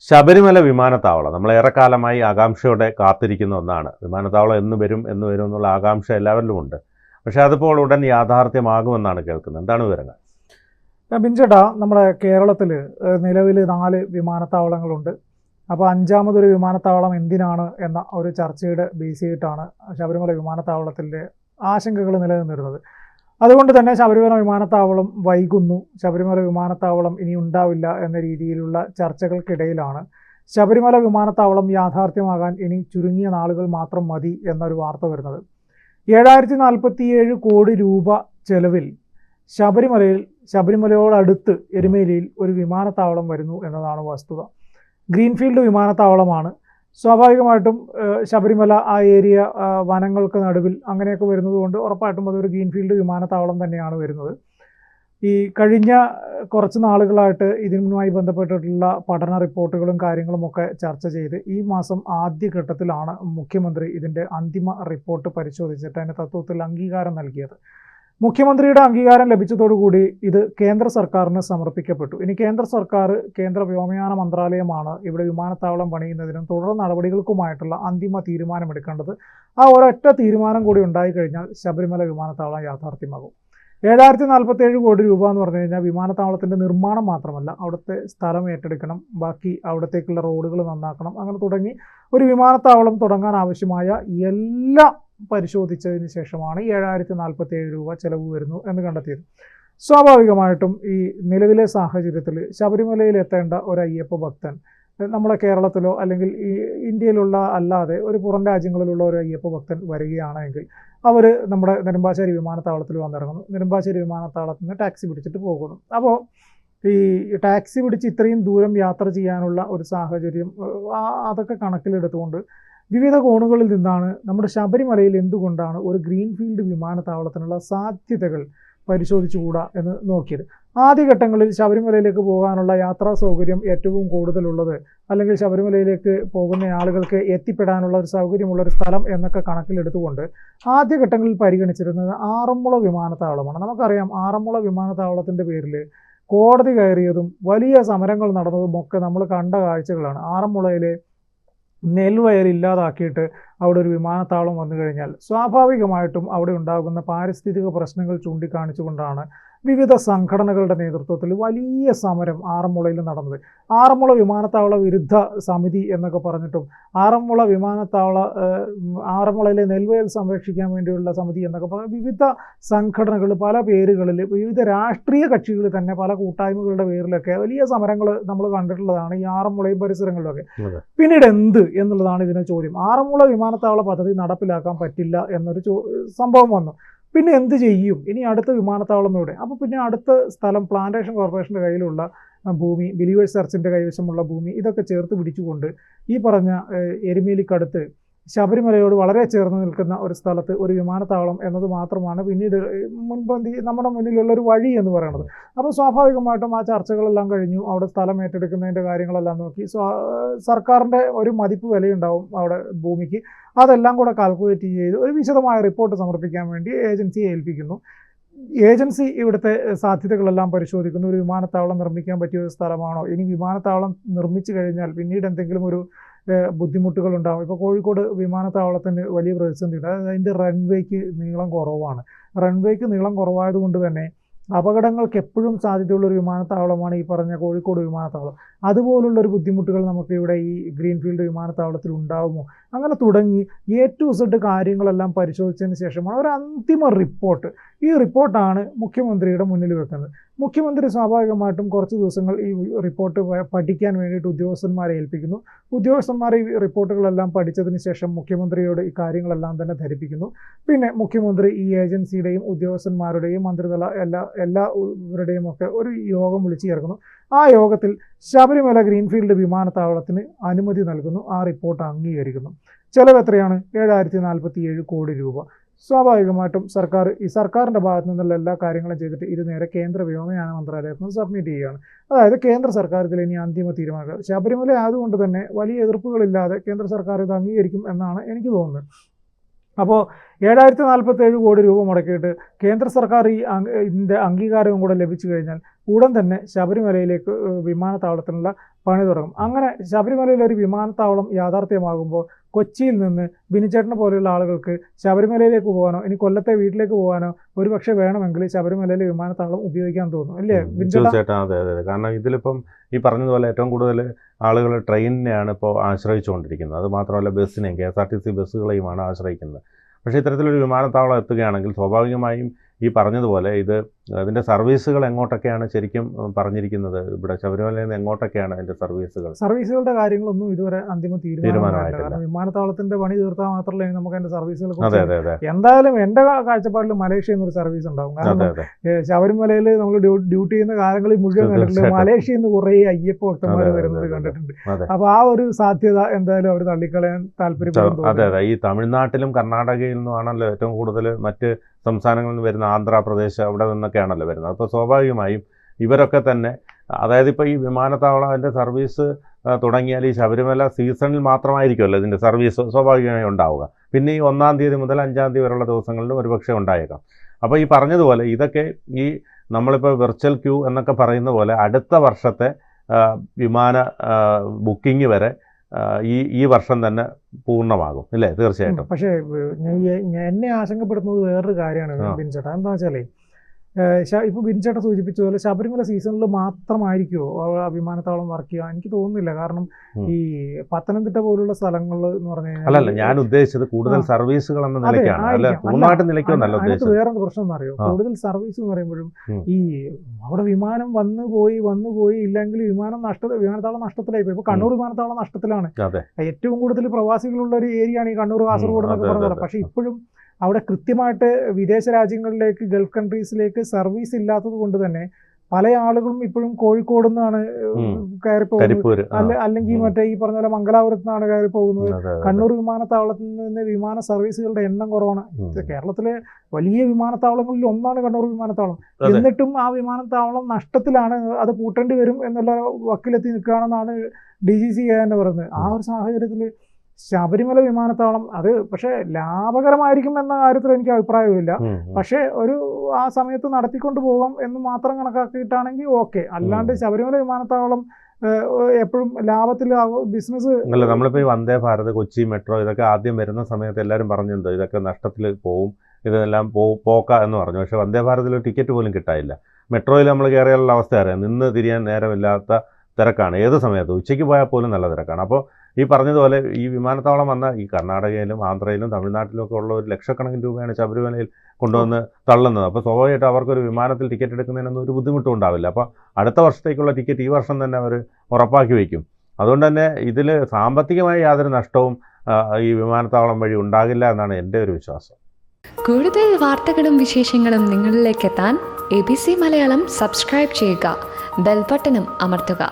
ശബരിമല വിമാനത്താവളം നമ്മൾ ഏറെക്കാലമായി ആകാംക്ഷയോടെ കാത്തിരിക്കുന്ന ഒന്നാണ്. വിമാനത്താവളം എന്ന് വരും എന്നുള്ള ആകാംക്ഷ എല്ലാവരിലും ഉണ്ട്. പക്ഷേ അതിപ്പോൾ ഉടൻ യാഥാർത്ഥ്യമാകുമെന്നാണ് കേൾക്കുന്നത്. എന്താണ് വിവരങ്ങൾ? ബിൻചേട്ടാ, നമ്മുടെ കേരളത്തിൽ നിലവിൽ 4 വിമാനത്താവളങ്ങളുണ്ട്. അപ്പോൾ 5ാമതൊരു വിമാനത്താവളം എന്തിനാണ് എന്ന ഒരു ചർച്ചയുടെ ബേസ് ചെയ്തിട്ടാണ് ശബരിമല വിമാനത്താവളത്തിൻ്റെ ആശങ്കകൾ നിലനിന്നിരുന്നത്. അതുകൊണ്ട് തന്നെ ശബരിമല വിമാനത്താവളം വൈകുന്നു, ശബരിമല വിമാനത്താവളം ഇനി ഉണ്ടാവില്ല എന്ന രീതിയിലുള്ള ചർച്ചകൾക്കിടയിലാണ് ശബരിമല വിമാനത്താവളം യാഥാർത്ഥ്യമാകാൻ ഇനി ചുരുങ്ങിയ നാളുകൾ മാത്രം മതി എന്നൊരു വാർത്ത വരുന്നത്. 7047 കോടി രൂപ ചെലവിൽ ശബരിമലയോടടുത്ത് എരുമേലിയിൽ ഒരു വിമാനത്താവളം വരുന്നു എന്നതാണ് വസ്തുത. ഗ്രീൻഫീൽഡ് വിമാനത്താവളമാണ്. സ്വാഭാവികമായിട്ടും ശബരിമല ആ ഏരിയ വനങ്ങൾക്ക് നടുവിൽ അങ്ങനെയൊക്കെ വരുന്നത് കൊണ്ട് ഉറപ്പായിട്ടും അതൊരു ഗ്രീൻഫീൽഡ് വിമാനത്താവളം തന്നെയാണ് വരുന്നത്. ഈ കഴിഞ്ഞ കുറച്ച് നാളുകളായിട്ട് ഇതിനുമായി ബന്ധപ്പെട്ടിട്ടുള്ള പഠന റിപ്പോർട്ടുകളും കാര്യങ്ങളുമൊക്കെ ചർച്ച ചെയ്ത് ഈ മാസം ആദ്യഘട്ടത്തിലാണ് മുഖ്യമന്ത്രി ഇതിൻ്റെ അന്തിമ റിപ്പോർട്ട് പരിശോധിച്ചിട്ട് അതിന് തത്വത്തിൽ അംഗീകാരം നൽകിയത്. മുഖ്യമന്ത്രിയുടെ അംഗീകാരം ലഭിച്ചതോടുകൂടി ഇത് കേന്ദ്ര സർക്കാരിന് സമർപ്പിക്കപ്പെട്ടു. ഇനി കേന്ദ്ര വ്യോമയാന മന്ത്രാലയമാണ് ഇവിടെ വിമാനത്താവളം പണിയുന്നതിനും തുടർ നടപടികൾക്കുമായിട്ടുള്ള അന്തിമ തീരുമാനമെടുക്കേണ്ടത്. ആ ഒരൊറ്റ തീരുമാനം കൂടി ഉണ്ടായിക്കഴിഞ്ഞാൽ ശബരിമല വിമാനത്താവളം യാഥാർത്ഥ്യമാകും. 7047 കോടി രൂപ എന്ന് പറഞ്ഞു കഴിഞ്ഞാൽ വിമാനത്താവളത്തിൻ്റെ നിർമ്മാണം മാത്രമല്ല, അവിടുത്തെ സ്ഥലം ഏറ്റെടുക്കണം, ബാക്കി അവിടത്തേക്കുള്ള റോഡുകൾ നന്നാക്കണം, അങ്ങനെ തുടങ്ങി ഒരു വിമാനത്താവളം തുടങ്ങാൻ ആവശ്യമായ എല്ലാം പരിശോധിച്ചതിന് ശേഷമാണ് 7047 രൂപ ചെലവ് വരുന്നു എന്ന് കണ്ടെത്തിയത്. സ്വാഭാവികമായിട്ടും ഈ നിലവിലെ സാഹചര്യത്തിൽ ശബരിമലയിൽ എത്തേണ്ട ഒരു അയ്യപ്പ ഭക്തൻ നമ്മുടെ കേരളത്തിലോ അല്ലെങ്കിൽ ഈ ഇന്ത്യയിലുള്ള അല്ലാതെ ഒരു പുറം രാജ്യങ്ങളിലുള്ള ഒരു അയ്യപ്പ ഭക്തൻ വരികയാണെങ്കിൽ അവർ നമ്മുടെ നെടുമ്പാശ്ശേരി വിമാനത്താവളത്തിൽ വന്നിറങ്ങുന്നു. നെടുമ്പാശ്ശേരി വിമാനത്താവളത്തിൽ നിന്ന് ടാക്സി പിടിച്ചിട്ട് പോകുന്നു. അപ്പോൾ ഈ ടാക്സി പിടിച്ച് ഇത്രയും ദൂരം യാത്ര ചെയ്യാനുള്ള ഒരു സാഹചര്യം അതൊക്കെ കണക്കിലെടുത്തുകൊണ്ട് വിവിധ കോണുകളിൽ നിന്നാണ് നമ്മുടെ ശബരിമലയിൽ എന്തുകൊണ്ടാണ് ഒരു ഗ്രീൻഫീൽഡ് വിമാനത്താവളത്തിനുള്ള സാധ്യതകൾ പരിശോധിച്ചുകൂടാ എന്ന് നോക്കിയത്. ആദ്യഘട്ടങ്ങളിൽ ശബരിമലയിലേക്ക് പോകാനുള്ള യാത്രാ സൗകര്യം ഏറ്റവും കൂടുതലുള്ളത് അല്ലെങ്കിൽ ശബരിമലയിലേക്ക് പോകുന്ന ആളുകൾക്ക് എത്തിപ്പെടാനുള്ള ഒരു സൗകര്യമുള്ളൊരു സ്ഥലം എന്നൊക്കെ കണക്കിലെടുത്തുകൊണ്ട് ആദ്യഘട്ടങ്ങളിൽ പരിഗണിച്ചിരുന്നത് ആറന്മുള വിമാനത്താവളമാണ്. നമുക്കറിയാം, ആറന്മുള വിമാനത്താവളത്തിൻ്റെ പേരിൽ കോടതി കയറിയതും വലിയ സമരങ്ങൾ നടന്നതും ഒക്കെ നമ്മൾ കണ്ട കാഴ്ചകളാണ്. ആറന്മുളയിലെ നെൽവയൽ ഇല്ലാതാക്കിയിട്ട് അവിടെ ഒരു വിമാനത്താവളം വന്നു കഴിഞ്ഞാൽ സ്വാഭാവികമായിട്ടും അവിടെ ഉണ്ടാകുന്ന പാരിസ്ഥിതിക പ്രശ്നങ്ങൾ ചൂണ്ടിക്കാണിച്ചുകൊണ്ടാണ് വിവിധ സംഘടനകളുടെ നേതൃത്വത്തിൽ വലിയ സമരം ആറന്മുളയിൽ നടന്നത്. ആറന്മുള വിമാനത്താവള വിരുദ്ധ സമിതി എന്നൊക്കെ പറഞ്ഞിട്ടും ആറന്മുളയിലെ നെൽവയൽ സംരക്ഷിക്കാൻ വേണ്ടിയുള്ള സമിതി എന്നൊക്കെ പറഞ്ഞ വിവിധ സംഘടനകൾ പല പേരുകളിൽ വിവിധ രാഷ്ട്രീയ കക്ഷികൾ തന്നെ പല കൂട്ടായ്മകളുടെ പേരിലൊക്കെ വലിയ സമരങ്ങൾ നമ്മൾ കണ്ടിട്ടുള്ളതാണ് ഈ ആറന്മുളയും പരിസരങ്ങളിലൊക്കെ. പിന്നീട് എന്ത് എന്നുള്ളതാണ് ഇതിന് ചോദ്യം. ആറന്മുള വിമാനത്താവള പദ്ധതി നടപ്പിലാക്കാൻ പറ്റില്ല എന്നൊരു സംഭവം വന്നു. പിന്നെ എന്ത് ചെയ്യും? ഇനി അടുത്ത വിമാനത്താവളം എവിടെ? അപ്പോൾ പിന്നെ അടുത്ത സ്ഥലം പ്ലാന്റേഷൻ കോർപ്പറേഷൻ്റെ കയ്യിലുള്ള ഭൂമി, ബിലീവേഴ്സ് ചർച്ചിൻ്റെ കൈവശമുള്ള ഭൂമി, ഇതൊക്കെ ചേർത്ത് പിടിച്ചുകൊണ്ട് ഈ പറഞ്ഞ എരുമേലിക്കടുത്ത് ശബരിമലയോട് വളരെ ചേർന്ന് നിൽക്കുന്ന ഒരു സ്ഥലത്ത് ഒരു വിമാനത്താവളം എന്നത് മാത്രമാണ് പിന്നീട് മുൻപന്തി നമ്മുടെ മുന്നിലുള്ളൊരു വഴി എന്ന് പറയുന്നത്. അപ്പോൾ സ്വാഭാവികമായിട്ടും ആ ചർച്ചകളെല്ലാം കഴിഞ്ഞു. അവിടെ സ്ഥലം ഏറ്റെടുക്കുന്നതിൻ്റെ കാര്യങ്ങളെല്ലാം നോക്കി സർക്കാരിൻ്റെ ഒരു മതിപ്പ് വിലയുണ്ടാവും അവിടെ ഭൂമിക്ക്. അതെല്ലാം കൂടെ കാൽക്കുലേറ്റ് ചെയ്ത് ഒരു വിശദമായ റിപ്പോർട്ട് സമർപ്പിക്കാൻ വേണ്ടി ഏജൻസിയെ ഏൽപ്പിക്കുന്നു. ഏജൻസി ഇവിടുത്തെ സാധ്യതകളെല്ലാം പരിശോധിക്കുന്നു. ഒരു വിമാനത്താവളം നിർമ്മിക്കാൻ പറ്റിയ ഒരു സ്ഥലമാണോ? ഇനി വിമാനത്താവളം നിർമ്മിച്ചു കഴിഞ്ഞാൽ പിന്നീട് എന്തെങ്കിലും ഒരു ബുദ്ധിമുട്ടുകൾ ഉണ്ടാകും. ഇപ്പോൾ കോഴിക്കോട് വിമാനത്താവളത്തിന് വലിയ പ്രതിസന്ധിയുണ്ട്. അതായത് അതിൻ്റെ റൺവേക്ക് നീളം കുറവാണ്. റൺവേക്ക് നീളം കുറവായതുകൊണ്ട് തന്നെ അപകടങ്ങൾക്ക് എപ്പോഴും സാധ്യതയുള്ളൊരു വിമാനത്താവളമാണ് ഈ പറഞ്ഞ കോഴിക്കോട് വിമാനത്താവളം. അതുപോലുള്ളൊരു ബുദ്ധിമുട്ടുകൾ നമുക്ക് ഇവിടെ ഈ ഗ്രീൻഫീൽഡ് വിമാനത്താവളത്തിൽ ഉണ്ടാകുമോ? അങ്ങനെ തുടങ്ങി A to Z കാര്യങ്ങളെല്ലാം പരിശോധിച്ചതിന് ശേഷമാണ് ഒരു അന്തിമ റിപ്പോർട്ട്. ഈ റിപ്പോർട്ടാണ് മുഖ്യമന്ത്രിയുടെ മുന്നിൽ വെക്കുന്നത്. മുഖ്യമന്ത്രി സ്വാഭാവികമായിട്ടും കുറച്ച് ദിവസങ്ങൾ ഈ റിപ്പോർട്ട് പഠിക്കാൻ വേണ്ടിയിട്ട് ഉദ്യോഗസ്ഥന്മാരെ ഏൽപ്പിക്കുന്നു. ഉദ്യോഗസ്ഥന്മാർ ഈ റിപ്പോർട്ടുകളെല്ലാം പഠിച്ചതിന് ശേഷം മുഖ്യമന്ത്രിയോട് ഈ കാര്യങ്ങളെല്ലാം തന്നെ ധരിപ്പിക്കുന്നു. പിന്നെ മുഖ്യമന്ത്രി ഈ ഏജൻസിയുടെയും ഉദ്യോഗസ്ഥന്മാരുടെയും മന്ത്രിതല എല്ലാവരുടെയും ഒക്കെ ഒരു യോഗം വിളിച്ചു ചേർക്കുന്നു. ആ യോഗത്തിൽ ശബരിമല ഗ്രീൻഫീൽഡ് വിമാനത്താവളത്തിന് അനുമതി നൽകുന്നു. ആ റിപ്പോർട്ട് അംഗീകരിക്കുന്നു. ചെലവ് എത്രയാണ്? 7047 കോടി രൂപ. സ്വാഭാവികമായിട്ടും സർക്കാരിൻ്റെ ഭാഗത്തു നിന്നുള്ള എല്ലാ കാര്യങ്ങളും ചെയ്തിട്ട് ഇത് നേരെ കേന്ദ്ര വ്യോമയാന മന്ത്രാലയത്തിന് സബ്മിറ്റ് ചെയ്യുകയാണ്. അതായത് കേന്ദ്ര സർക്കാർ ഇതിൽ ഇനി അന്തിമ തീരുമാനം. ശബരിമല ആയതുകൊണ്ട് തന്നെ വലിയ എതിർപ്പുകളില്ലാതെ കേന്ദ്ര സർക്കാർ ഇത് അംഗീകരിക്കും എന്നാണ് എനിക്ക് തോന്നുന്നത്. അപ്പോൾ 7,047 കോടി രൂപ മുടക്കിയിട്ട് കേന്ദ്ര സർക്കാർ ഇതിൻ്റെ അംഗീകാരവും കൂടെ ലഭിച്ചു കഴിഞ്ഞാൽ ഉടൻ തന്നെ ശബരിമലയിലേക്ക് വിമാനത്താവളത്തിനുള്ള പണി തുടങ്ങും. അങ്ങനെ ശബരിമലയിൽ ഒരു വിമാനത്താവളം യാഥാർത്ഥ്യമാകുമ്പോൾ കൊച്ചിയിൽ നിന്ന് ബിനിച്ചേട്ടനെ പോലെയുള്ള ആളുകൾക്ക് ശബരിമലയിലേക്ക് പോകാനോ ഇനി കൊല്ലത്തെ വീട്ടിലേക്ക് പോകാനോ ഒരുപക്ഷെ വേണമെങ്കിൽ ശബരിമലയിലെ വിമാനത്താവളം ഉപയോഗിക്കാൻ തോന്നും അല്ലേ ബിനിച്ചേട്ടാ? തീർച്ചയായിട്ടും അതെ അതെ. കാരണം ഇതിലിപ്പം ഈ പറഞ്ഞതുപോലെ ഏറ്റവും കൂടുതൽ ആളുകൾ ട്രെയിനിനെയാണ് ഇപ്പോൾ ആശ്രയിച്ചുകൊണ്ടിരിക്കുന്നത്. അത് മാത്രമല്ല ബസ്സിനെയും KSRTC ബസ്സുകളെയുമാണ് ആശ്രയിക്കുന്നത്. പക്ഷേ ഇത്തരത്തിലൊരു വിമാനത്താവളം എത്തുകയാണെങ്കിൽ സ്വാഭാവികമായും ഈ പറഞ്ഞതുപോലെ ഇതിൻ്റെ സർവീസുകൾ എങ്ങോട്ടൊക്കെയാണ് ശരിക്കും പറഞ്ഞിരിക്കുന്നത്, ഇവിടെ ശബരിമലയിൽ നിന്ന് എങ്ങോട്ടൊക്കെയാണ് അതിൻ്റെ സർവീസുകളുടെ കാര്യങ്ങളൊന്നും ഇതുവരെ അന്തിമ തീരുമാനമായിട്ടില്ല. കാരണം വിമാനത്താവളത്തിന്റെ പണി തീർത്താൽ മാത്രമല്ല നമുക്ക് അതിന്റെ സർവീസുകൾ അതെ അതെ അതെ എന്തായാലും എന്റെ കാഴ്ചപ്പാടിൽ മലേഷ്യ എന്നൊരു സർവീസ് ഉണ്ടാവും. കാരണം ശബരിമലയിൽ നമ്മൾ ഡ്യൂട്ടി ചെയ്യുന്ന കാലങ്ങളിൽ മുഴുവൻ കണ്ടിട്ടുണ്ട് മലേഷ്യയിൽ നിന്ന് കുറേ അയ്യപ്പ ഭക്തന്മാർ വരുന്നത് കണ്ടിട്ടുണ്ട്. അപ്പൊ ആ ഒരു സാധ്യത എന്തായാലും അവർ തള്ളിക്കളയാൻ താല്പര്യം. അതെ അതെ. ഈ തമിഴ്നാട്ടിലും കർണാടകയിൽ നിന്നുമാണല്ലോ ഏറ്റവും കൂടുതൽ മറ്റ് സംസ്ഥാനങ്ങളിൽ നിന്ന് വരുന്ന, ആന്ധ്രാപ്രദേശ് അവിടെ നിന്നൊക്കെയാണല്ലോ വരുന്നത്. അപ്പോൾ സ്വാഭാവികമായും ഇവരൊക്കെ തന്നെ, അതായത് ഇപ്പോൾ ഈ വിമാനത്താവളം അതിൻ്റെ സർവീസ് തുടങ്ങിയാൽ ഈ ശബരിമല സീസണിൽ മാത്രമായിരിക്കുമല്ലോ ഇതിൻ്റെ സർവീസ് സ്വാഭാവികമായി ഉണ്ടാവുക. പിന്നെ ഈ 1-ാം തീയതി മുതൽ 5-ാം തീയതി വരെയുള്ള ദിവസങ്ങളിലും ഒരുപക്ഷെ ഉണ്ടായേക്കാം. അപ്പോൾ ഈ പറഞ്ഞതുപോലെ ഇതൊക്കെ ഈ നമ്മളിപ്പോൾ വെർച്വൽ ക്യൂ എന്നൊക്കെ പറയുന്ന പോലെ അടുത്ത വർഷത്തെ വിമാന ബുക്കിംഗ് വരെ ഈ വർഷം തന്നെ പൂർണ്ണമാകും അല്ലേ? തീർച്ചയായിട്ടും. പക്ഷേ എന്നെ ആശങ്കപ്പെടുത്തുന്നത് വേറൊരു കാര്യമാണ് ബിൻചേട്ടാ. എന്താ വെച്ചാലേ ഇപ്പോൾ ബിൻചേട്ടൻ സൂചിപ്പിച്ച പോലെ ശബരിമല സീസണിൽ മാത്രമായിരിക്കുമോ വിമാനത്താവളം വർക്ക് ചെയ്യുക? എനിക്ക് തോന്നുന്നില്ല. കാരണം ഈ പത്തനംതിട്ട പോലുള്ള സ്ഥലങ്ങൾ എന്ന് പറഞ്ഞു കഴിഞ്ഞാൽ അല്ലല്ല, ഞാൻ ഉദ്ദേശിച്ചത് കൂടുതൽ സർവീസുകൾ എന്ന നിലയ്ക്കാണ്. അതിനകത്ത് വേറൊരു പ്രശ്നം എന്ന് അറിയോ, കൂടുതൽ സർവീസ് എന്ന് പറയുമ്പോഴും ഈ അവിടെ വിമാനം വന്നു പോയി ഇല്ലെങ്കിൽ വിമാനത്താവളം നഷ്ടത്തിലായി പോയി. ഇപ്പൊ കണ്ണൂർ വിമാനത്താവളം നഷ്ടത്തിലാണ്. ഏറ്റവും കൂടുതൽ പ്രവാസികളുള്ള ഒരു ഏരിയയാണ് ഈ കണ്ണൂർ കാസർഗോഡ് എന്നൊക്കെ പറഞ്ഞത്. പക്ഷെ ഇപ്പോഴും അവിടെ കൃത്യമായിട്ട് വിദേശ രാജ്യങ്ങളിലേക്ക്, ഗൾഫ് കൺട്രീസിലേക്ക് സർവീസ് ഇല്ലാത്തത് കൊണ്ട് തന്നെ പല ആളുകളും ഇപ്പോഴും കോഴിക്കോട് നിന്നാണ് കയറി പോകുന്നത്, അല്ലെങ്കിൽ മറ്റേ ഈ പറഞ്ഞ പോലെ മംഗലാപുരത്ത് നിന്നാണ് കയറി പോകുന്നത്. കണ്ണൂർ വിമാനത്താവളത്തിൽ നിന്ന് വിമാന സർവീസുകളുടെ എണ്ണം കുറവാണ്. കേരളത്തിലെ വലിയ വിമാനത്താവളങ്ങളിൽ ഒന്നാണ് കണ്ണൂർ വിമാനത്താവളം. എന്നിട്ടും ആ വിമാനത്താവളം നഷ്ടത്തിലാണ്, അത് പൂട്ടേണ്ടി വരും എന്നുള്ള വക്കിലെത്തി നിൽക്കുകയാണെന്നാണ് DGC തന്നെ പറയുന്നത്. ആ ഒരു സാഹചര്യത്തിൽ ശബരിമല വിമാനത്താവളം അത് പക്ഷെ ലാഭകരമായിരിക്കും എന്ന കാര്യത്തിൽ എനിക്ക് അഭിപ്രായമില്ല. പക്ഷെ ആ സമയത്ത് നടത്തിക്കൊണ്ട് പോകാം എന്ന് മാത്രം കണക്കാക്കിയിട്ടാണെങ്കിൽ ഓക്കെ. അല്ലാണ്ട് ശബരിമല വിമാനത്താവളം എപ്പോഴും ലാഭത്തിൽ ബിസിനസ് അല്ല. നമ്മളിപ്പോൾ ഈ വന്ദേ ഭാരത്, കൊച്ചി മെട്രോ ഇതൊക്കെ ആദ്യം വരുന്ന സമയത്ത് എല്ലാവരും പറഞ്ഞെന്തോ ഇതൊക്കെ നഷ്ടത്തിൽ പോവും, ഇതെല്ലാം പോക്ക എന്ന് പറഞ്ഞു. പക്ഷെ വന്ദേ ഭാരതിൽ ടിക്കറ്റ് പോലും കിട്ടാനില്ല. മെട്രോയിൽ നമ്മൾ കയറിയുള്ള അവസ്ഥ അറിയാം, നിന്ന് തിരിയാൻ നേരമില്ലാത്ത തിരക്കാണ്. ഏത് സമയത്ത് ഉച്ചയ്ക്ക് പോയാൽ പോലും നല്ല തിരക്കാണ്. അപ്പോൾ ഈ പറഞ്ഞതുപോലെ ഈ വിമാനത്താവളം വന്ന ഈ കർണാടകയിലും ആന്ധ്രയിലും തമിഴ്നാട്ടിലും ഒക്കെ ഉള്ള 1 ലക്ഷക്കണക്കിന് രൂപയാണ് ശബരിമലയിൽ കൊണ്ടുവന്ന് തള്ളുന്നത്. അപ്പോൾ സ്വാഭാവികമായിട്ടും അവർക്കൊരു വിമാനത്തിൽ ടിക്കറ്റ് എടുക്കുന്നതിനൊന്നും ഒരു ബുദ്ധിമുട്ടും ഉണ്ടാവില്ല. അപ്പോൾ അടുത്ത വർഷത്തേക്കുള്ള ടിക്കറ്റ് ഈ വർഷം തന്നെ അവർ ഉറപ്പാക്കി വയ്ക്കും. അതുകൊണ്ട് തന്നെ ഇതിൽ സാമ്പത്തികമായി യാതൊരു നഷ്ടവും ഈ വിമാനത്താവളം വഴി ഉണ്ടാകില്ല എന്നാണ് എൻ്റെ ഒരു വിശ്വാസം. കൂടുതൽ വാർത്തകളും വിശേഷങ്ങളും നിങ്ങളിലേക്ക് എത്താൻ ABC മലയാളം സബ്സ്ക്രൈബ് ചെയ്യുക, ബെൽ ബട്ടണും അമർത്തുക.